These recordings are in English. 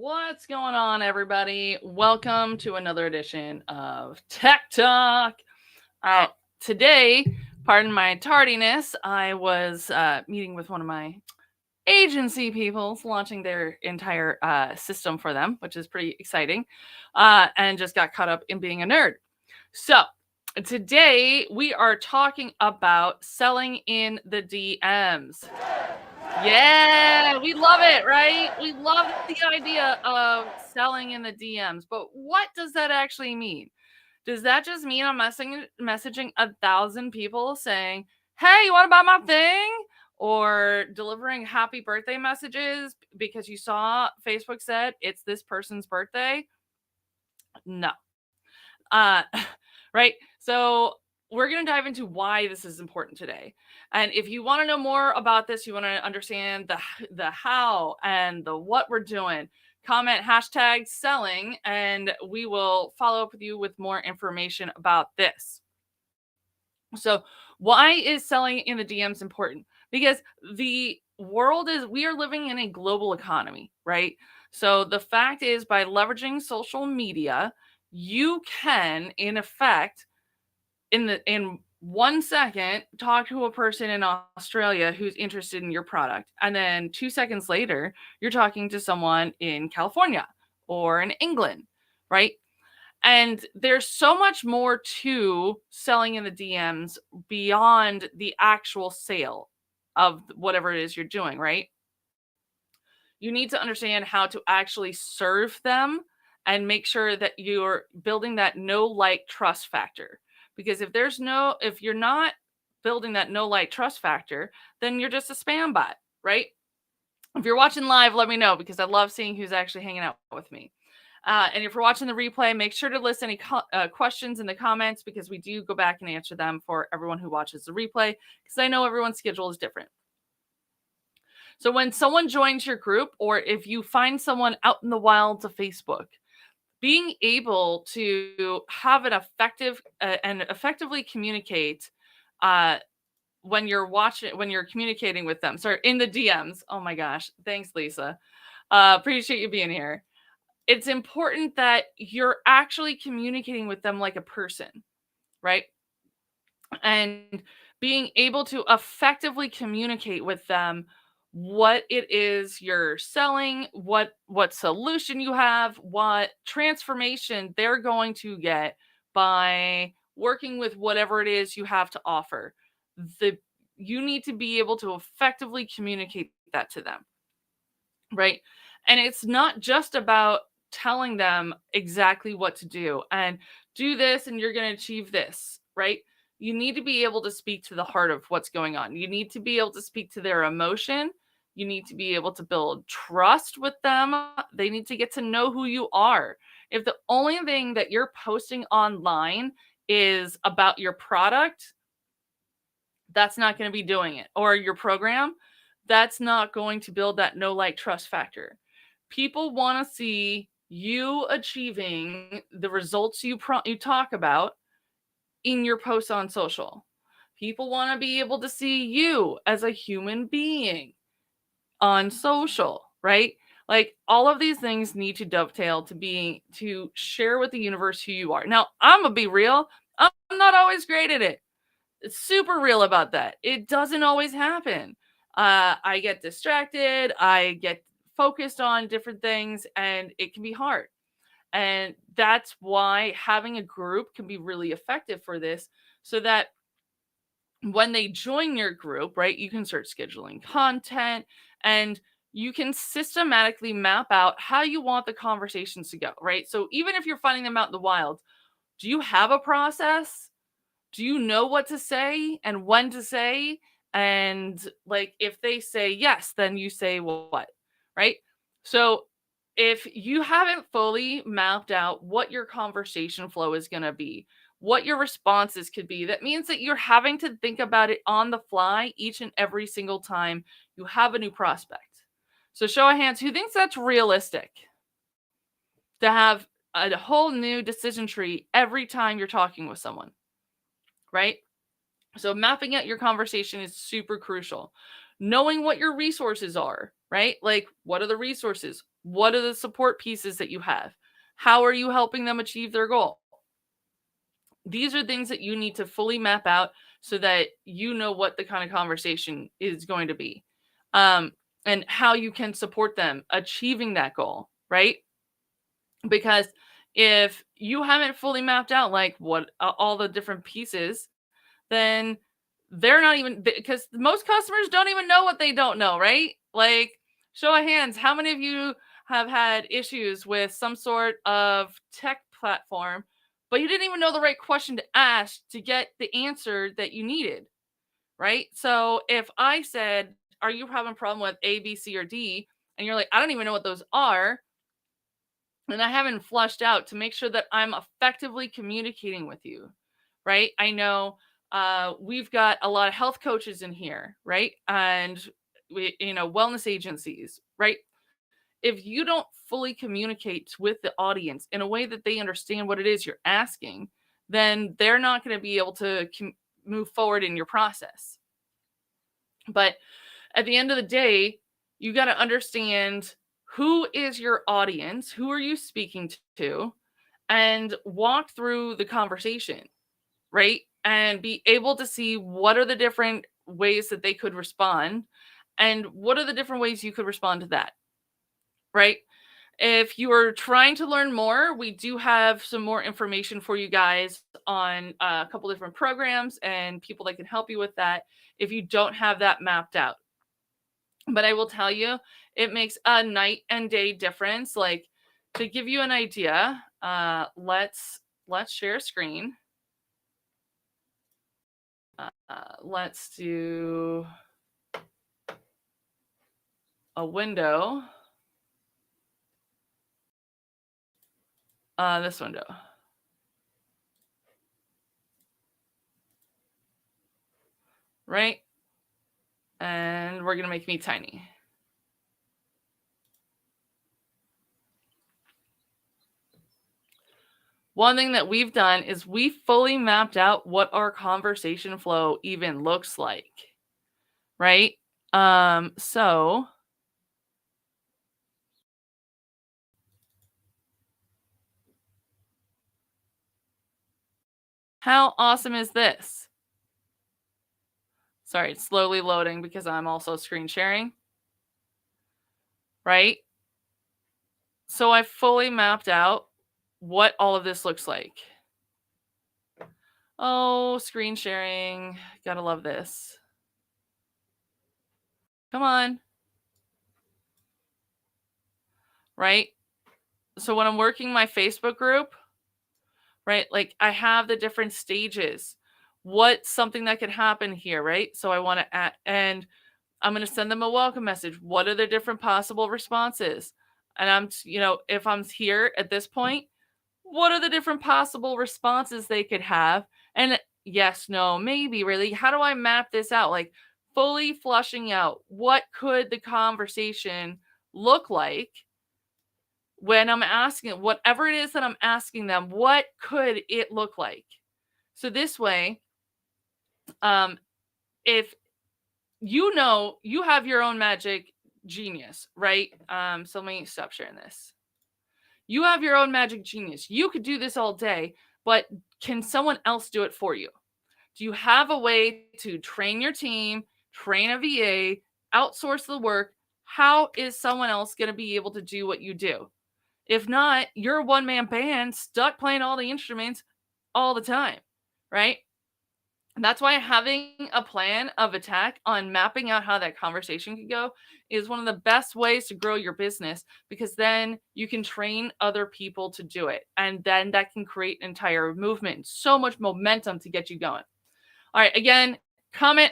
What's going on, everybody? Welcome to another edition of Tech Talk. Uh, Today, pardon my tardiness, I was meeting with one of my agency people, launching their entire system for them, which is pretty exciting, and just got caught up in being a nerd. So, today we are talking about selling in the DMs. Yeah, we love it, right? We love the idea of selling in the DMs, but what does that actually mean? Does that just mean I'm messaging 1,000 people saying, "Hey, you want to buy my thing?" Or delivering happy birthday messages because you saw Facebook said it's this person's birthday? No. Uh, right? So we're going to dive into why this is important today. And if you want to know more about this, you want to understand the how and the what we're doing, comment hashtag selling, and we will follow up with you with more information about this. So why is selling in the DMs important? Because we are living in a global economy, right? So the fact is, by leveraging social media, you can, in effect, in 1 second, talk to a person in Australia who's interested in your product, and then 2 seconds later, you're talking to someone in California or in England, right? And there's so much more to selling in the DMs beyond the actual sale of whatever it is you're doing, right? You need to understand how to actually serve them and make sure that you're building that know, like, trust factor. Because if you're not building that know, like, trust factor, then you're just a spam bot, right? If you're watching live, let me know, because I love seeing who's actually hanging out with me. And if you're watching the replay, make sure to list any questions in the comments, because we do go back and answer them for everyone who watches the replay, because I know everyone's schedule is different. So when someone joins your group, or if you find someone out in the wilds of Facebook, being able to have an effective and effectively communicate when you're communicating with them. Sorry, in the DMs. Oh my gosh. Thanks, Lisa. Appreciate you being here. It's important that you're actually communicating with them like a person, right? And being able to effectively communicate with them what it is you're selling, what solution you have, what transformation they're going to get by working with whatever it is you have to offer. You need to be able to effectively communicate that to them, right? And it's not just about telling them exactly what to do and do this and you're going to achieve this, right? You need to be able to speak to the heart of what's going on. You need to be able to speak to their emotion. You need to be able to build trust with them. They need to get to know who you are. If the only thing that you're posting online is about your product, that's not going to be doing it. Or your program, that's not going to build that know, like, trust factor. People want to see you achieving the results you talk about in your posts on social. People want to be able to see you as a human being on social, right? Like, all of these things need to dovetail to share with the universe who you are. Now, I'm gonna be real. I'm not always great at it. It's super real about that. It doesn't always happen. I get distracted. I get focused on different things, and it can be hard. And that's why having a group can be really effective for this, so that when they join your group, right, you can start scheduling content, and you can systematically map out how you want the conversations to go, right? So even if you're finding them out in the wild, do you have a process? Do you know what to say and when to say? And, like, if they say yes, then you say what, right? So if you haven't fully mapped out what your conversation flow is going to be, what your responses could be, that means that you're having to think about it on the fly each and every single time you have a new prospect. So show of hands, who thinks that's realistic to have a whole new decision tree every time you're talking with someone, right? So mapping out your conversation is super crucial. Knowing what your resources are, right? Like, what are the resources? What are the support pieces that you have? How are you helping them achieve their goal? These are things that you need to fully map out so that you know what the kind of conversation is going to be, and how you can support them achieving that goal, right? Because if you haven't fully mapped out like what all the different pieces, then they're not even, because most customers don't even know what they don't know, right? Like, show of hands, how many of you have had issues with some sort of tech platform, but you didn't even know the right question to ask to get the answer that you needed, right? So if I said, are you having a problem with A, B, C, or D? And you're like, I don't even know what those are, and I haven't flushed out to make sure that I'm effectively communicating with you, right? I know we've got a lot of health coaches in here, right? And wellness agencies, right? If you don't fully communicate with the audience in a way that they understand what it is you're asking, then they're not going to be able to move forward in your process. But at the end of the day, you got to understand who is your audience, who are you speaking to, and walk through the conversation, right? And be able to see what are the different ways that they could respond, and what are the different ways you could respond to that, right? If you are trying to learn more, we do have some more information for you guys on a couple different programs and people that can help you with that if you don't have that mapped out. But I will tell you, it makes a night and day difference. Like, to give you an idea, let's share a screen. Let's do a window. This window. Right? And we're going to make me tiny. One thing that we've done is we fully mapped out what our conversation flow even looks like, right? So how awesome is this? Sorry, it's slowly loading because I'm also screen sharing, right? So I fully mapped out what all of this looks like. Oh, screen sharing. Gotta love this. Come on. Right? So when I'm working my Facebook group, right, like I have the different stages. What's something that could happen here, right? So I want to add, and I'm going to send them a welcome message. What are the different possible responses? And if I'm here at this point, what are the different possible responses they could have? And yes, no, maybe, really. How do I map this out? Like, fully flushing out what could the conversation look like when I'm asking whatever it is that I'm asking them, what could it look like? So this way, if you have your own magic genius, right? So let me stop sharing this. You have your own magic genius. You could do this all day, but can someone else do it for you? Do you have a way to train your team, train a VA, outsource the work? How is someone else going to be able to do what you do? If not, you're a one-man band stuck playing all the instruments all the time, right? That's why having a plan of attack on mapping out how that conversation could go is one of the best ways to grow your business, because then you can train other people to do it. And then that can create an entire movement, so much momentum to get you going. All right, again, comment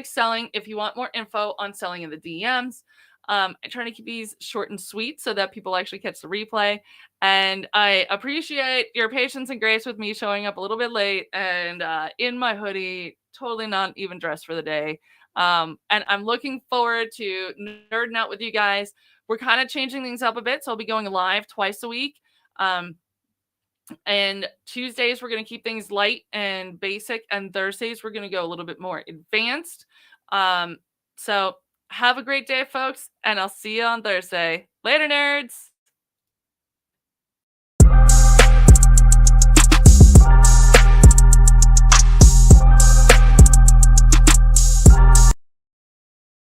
#selling if you want more info on selling in the DMs. I try to keep these short and sweet so that people actually catch the replay. And I appreciate your patience and grace with me showing up a little bit late and in my hoodie, totally not even dressed for the day. And I'm looking forward to nerding out with you guys. We're kind of changing things up a bit, so I'll be going live twice a week. And Tuesdays, we're going to keep things light and basic. And Thursdays, we're going to go a little bit more advanced. So have a great day, folks. And I'll see you on Thursday. Later, nerds.